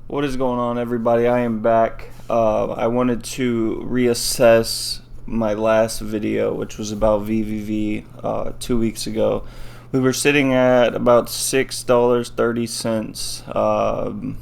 What is going on, everybody? I am back. I wanted to reassess my last video, which was about VVV 2 weeks ago. We were sitting at about $6.30,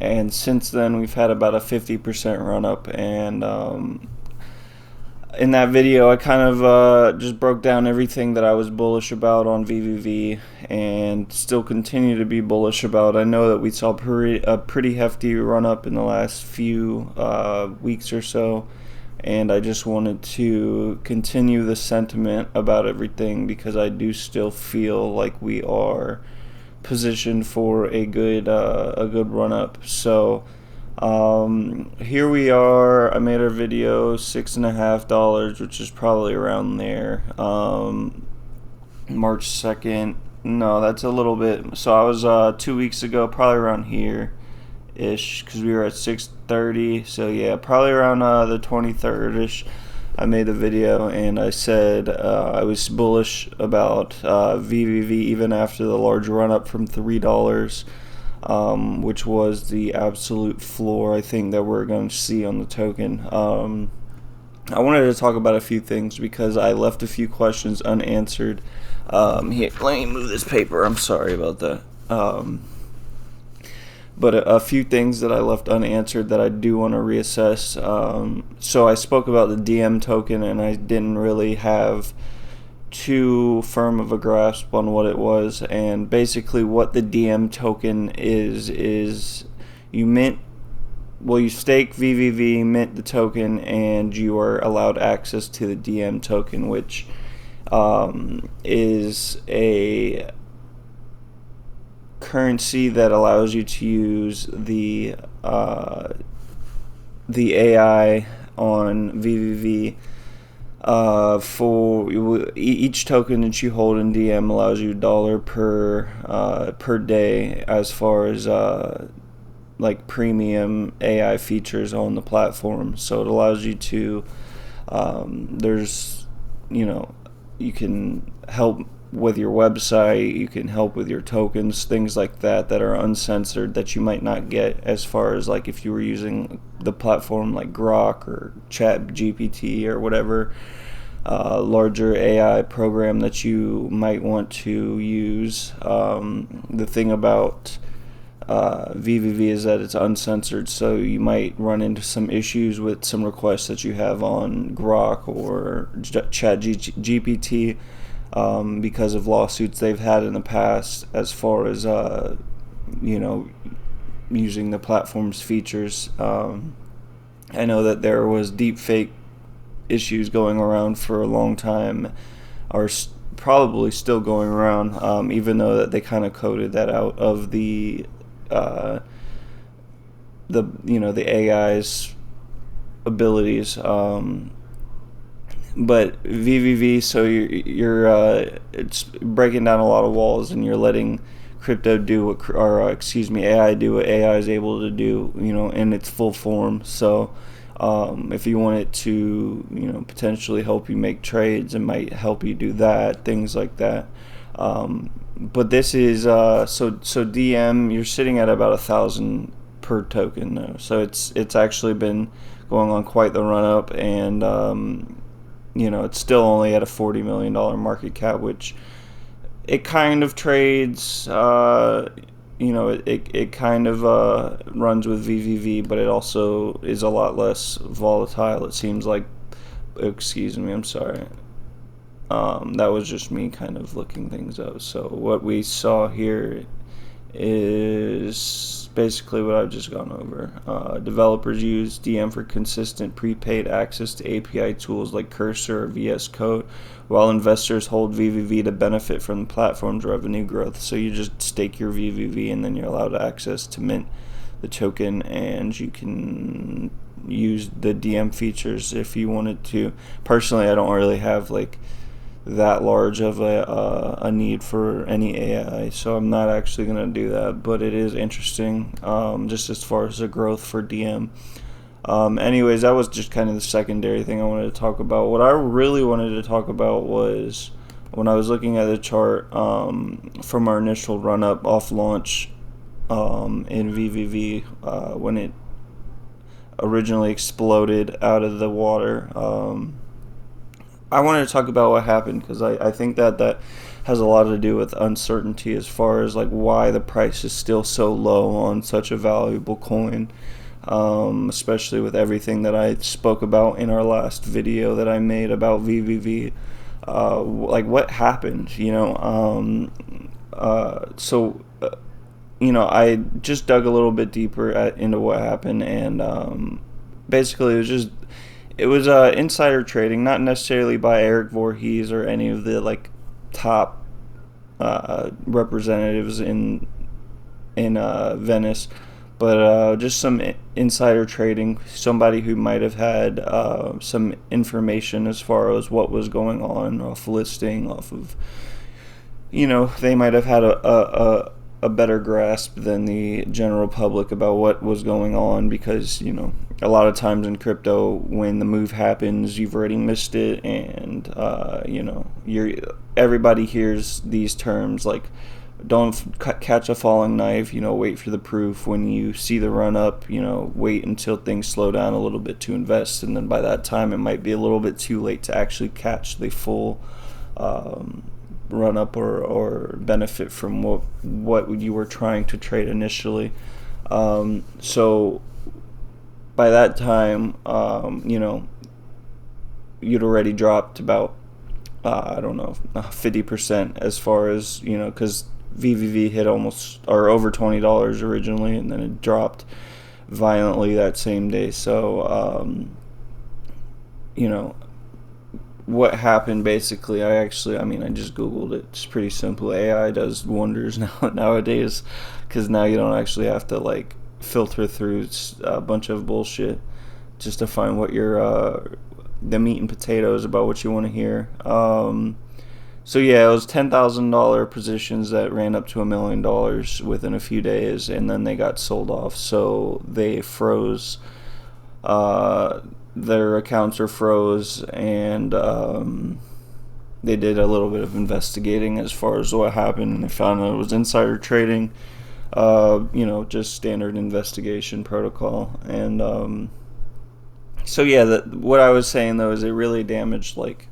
and since then we've had about a 50% run up. And in that video, I kind of just broke down everything that I was bullish about on VVV and still continue to be bullish about. I know that we saw a pretty hefty run up in the last few weeks or so, and I just wanted to continue the sentiment about everything because I do still feel like we are positioned for a good run up. So here we are. I made our video $6.50, which is probably around there. March 2nd. No, that's a little bit. So I was 2 weeks ago, probably around here ish, because we were at 6:30. So yeah, probably around the 23rd ish. I made a video and I said I was bullish about VVV even after the large run up from $3. Which was the absolute floor I think that we're going to see on the token. I wanted to talk about a few things because I left a few questions unanswered. Here, let me move this paper. I'm sorry about that. But a few things that I left unanswered that I do want to reassess. So I spoke about the Diem token and I didn't really have too firm of a grasp on what it was. And basically what the Diem token is you stake VVV, mint the token, and you are allowed access to the Diem token, which is a currency that allows you to use the AI on VVV. For each token that you hold in Diem allows you $1 per day as far as like premium AI features on the platform. So it allows you to you can help with your website, you can help with your tokens, things like that are uncensored that you might not get as far as like if you were using the platform like Grok or Chat GPT or whatever larger AI program that you might want to use. The thing about VVV is that it's uncensored, so you might run into some issues with some requests that you have on Grok or Chat GPT. Because of lawsuits they've had in the past as far as using the platform's features. I know that there was deep fake issues going around for a long time, are probably still going around, even though that they kind of coded that out of the AI's abilities. But VVV, so you're it's breaking down a lot of walls, and you're letting crypto do what, AI do what AI is able to do, in its full form. So if you want it to, potentially help you make trades, it might help you do that, things like that. But this is so Diem, you're sitting at about 1,000 per token though, so it's actually been going on quite the run up, and it's still only at a $40 million market cap, which it kind of trades, it kind of runs with VVV, but it also is a lot less volatile, it seems like. Excuse me, I'm sorry. That was just me kind of looking things up. So what we saw here is basically what I've just gone over. Developers use Diem for consistent prepaid access to API tools like Cursor or VS Code, while investors hold VVV to benefit from the platform's revenue growth. So you just stake your VVV and then you're allowed access to mint the token, and you can use the Diem features if you wanted to. Personally, I don't really have like that large of a need for any AI, so I'm not actually going to do that, but it is interesting, just as far as the growth for Diem. Anyways, that was just kind of the secondary thing I wanted to talk about. What I really wanted to talk about was when I was looking at the chart from our initial run up off launch in VVV when it originally exploded out of the water. I wanted to talk about what happened because I think that has a lot to do with uncertainty as far as like why the price is still so low on such a valuable coin, especially with everything that I spoke about in our last video that I made about VVV. Like what happened, I just dug a little bit deeper into what happened, and basically it was insider trading, not necessarily by Eric Voorhees or any of the like top representatives in Venice, but just some insider trading. Somebody who might have had some information as far as what was going on off listing, off of, they might have had a better grasp than the general public about what was going on, because a lot of times in crypto, when the move happens, you've already missed it, and everybody hears these terms like don't catch a falling knife, wait for the proof. When you see the run up, wait until things slow down a little bit to invest, and then by that time it might be a little bit too late to actually catch the full run up or benefit from what you were trying to trade initially. So by that time, you'd already dropped about 50% as far as, because VVV hit almost or over $20 originally, and then it dropped violently that same day. So what happened basically, I just googled it. It's pretty simple. AI does wonders nowadays, because now you don't actually have to like filter through a bunch of bullshit just to find what the meat and potatoes about what you want to hear. So yeah, it was $10,000 positions that ran up to $1 million within a few days, and then they got sold off. So they froze. Their accounts are froze, and they did a little bit of investigating as far as what happened, and they found out it was insider trading. Just standard investigation protocol, and so yeah, what I was saying though is it really damaged like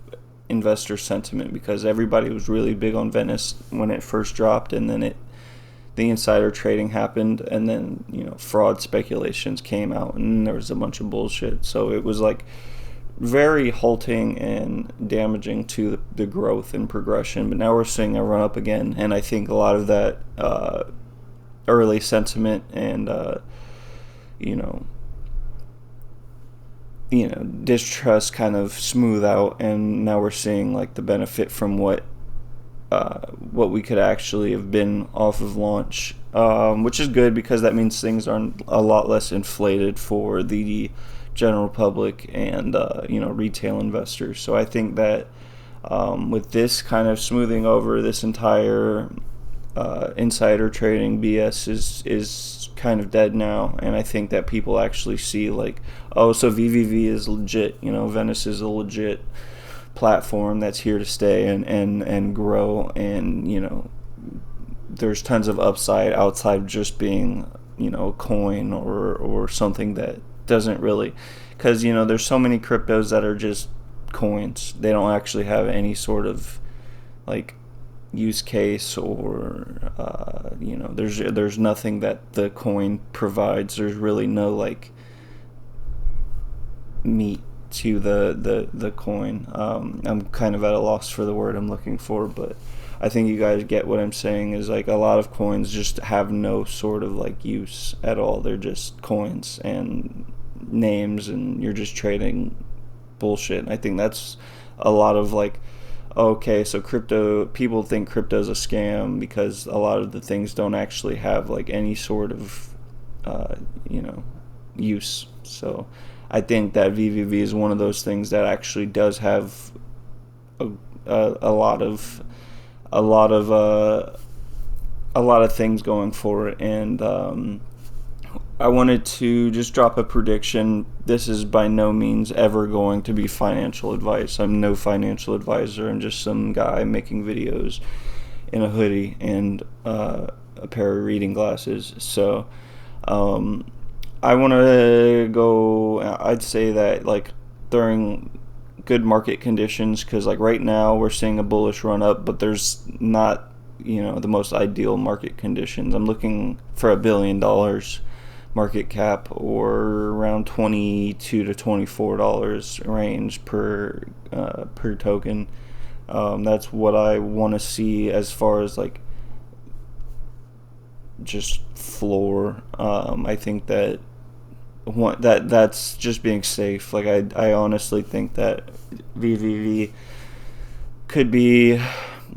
investor sentiment, because everybody was really big on Venice when it first dropped, and then the insider trading happened, and then fraud speculations came out, and there was a bunch of bullshit. So it was like very halting and damaging to the growth and progression. But now we're seeing a run up again, and I think a lot of that early sentiment and distrust kind of smooth out, and now we're seeing like the benefit from what we could actually have been off of launch, which is good, because that means things are a lot less inflated for the general public and retail investors. So I think that with this kind of smoothing over, this entire insider trading BS is kind of dead now, and I think that people actually see like, oh, so VVV is legit. Venice is a legit platform that's here to stay and grow, and there's tons of upside outside of just being a coin or something that doesn't really, because there's so many cryptos that are just coins. They don't actually have any sort of like use case, or there's nothing that the coin provides. There's really no like meat to the coin. I'm kind of at a loss for the word I'm looking for, but I think you guys get what I'm saying. Is like a lot of coins just have no sort of like use at all. They're just coins and names, and you're just trading bullshit. And I think that's a lot of like, okay, so people think crypto's a scam because a lot of the things don't actually have like any sort of use. So I think that VVV is one of those things that actually does have a lot of things going for it, and I wanted to just drop a prediction. This is by no means ever going to be financial advice. I'm no financial advisor. I'm just some guy making videos in a hoodie and a pair of reading glasses. So I want to go. I'd say that like during good market conditions, because like right now we're seeing a bullish run up, but there's not, the most ideal market conditions. I'm looking for $1 billion market cap, or around $22 to $24 range per token. That's what I want to see as far as like just floor. I think that's just being safe. Like I honestly think that VVV could be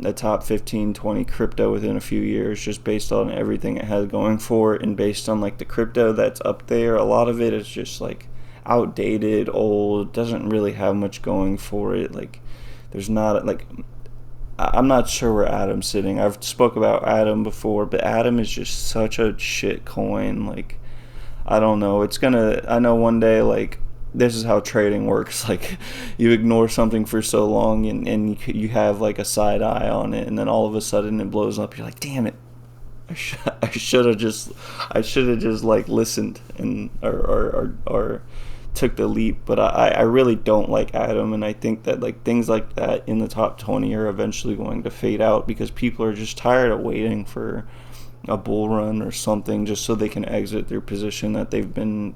a top 15-20 crypto within a few years, just based on everything it has going for it, and based on like the crypto that's up there. A lot of it is just like outdated, old, doesn't really have much going for it. Like there's not like, I'm not sure where Atom's sitting. I've spoke about Atom before, but Atom is just such a shit coin. Like I don't know. I know one day, like, this is how trading works. Like, you ignore something for so long, and you have, like, a side eye on it, and then all of a sudden it blows up. You're like, damn it. I should have just, like, listened and, or took the leap. But I really don't like Atom, and I think that, like, things like that in the top 20 are eventually going to fade out, because people are just tired of waiting for a bull run or something, just so they can exit their position that they've been,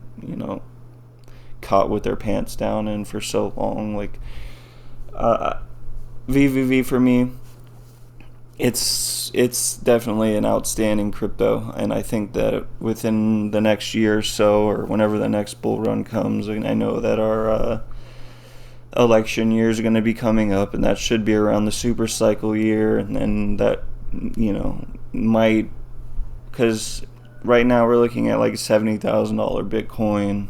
caught with their pants down in for so long. Like VVV for me, it's definitely an outstanding crypto, and I think that within the next year or so, or whenever the next bull run comes, and I know that our election years are going to be coming up, and that should be around the super cycle year, and then that might, because right now we're looking at like $70,000 Bitcoin.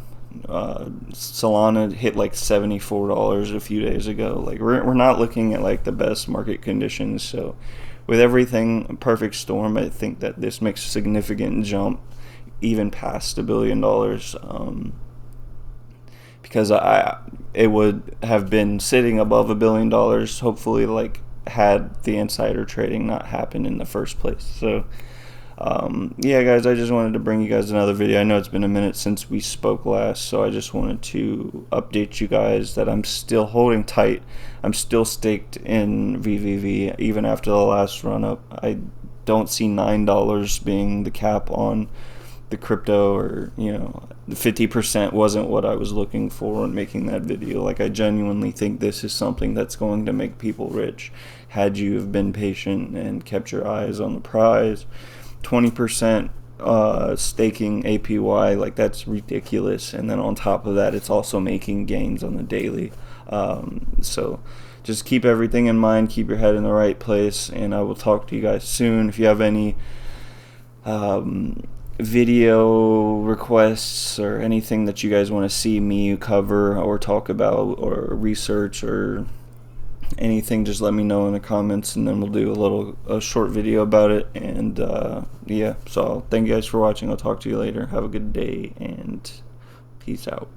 Solana hit like $74 a few days ago. Like we're not looking at like the best market conditions. So with everything a perfect storm, I think that this makes a significant jump even past $1 billion. Because it would have been sitting above $1 billion, hopefully, like had the insider trading not happened in the first place. So yeah, guys, I just wanted to bring you guys another video. I know it's been a minute since we spoke last, so I just wanted to update you guys that I'm still holding tight. I'm still staked in VVV even after the last run up. I don't see $9 being the cap on the crypto, or 50% wasn't what I was looking for when making that video. Like, I genuinely think this is something that's going to make people rich had you have been patient and kept your eyes on the prize. 20% staking APY, like, that's ridiculous, and then on top of that, it's also making gains on the daily. So just keep everything in mind, keep your head in the right place, and I will talk to you guys soon. If you have any video requests or anything that you guys want to see me cover or talk about or research or anything, just let me know in the comments, and then we'll do a short video about it. And yeah, so thank you guys for watching. I'll talk to you later. Have a good day, and peace out.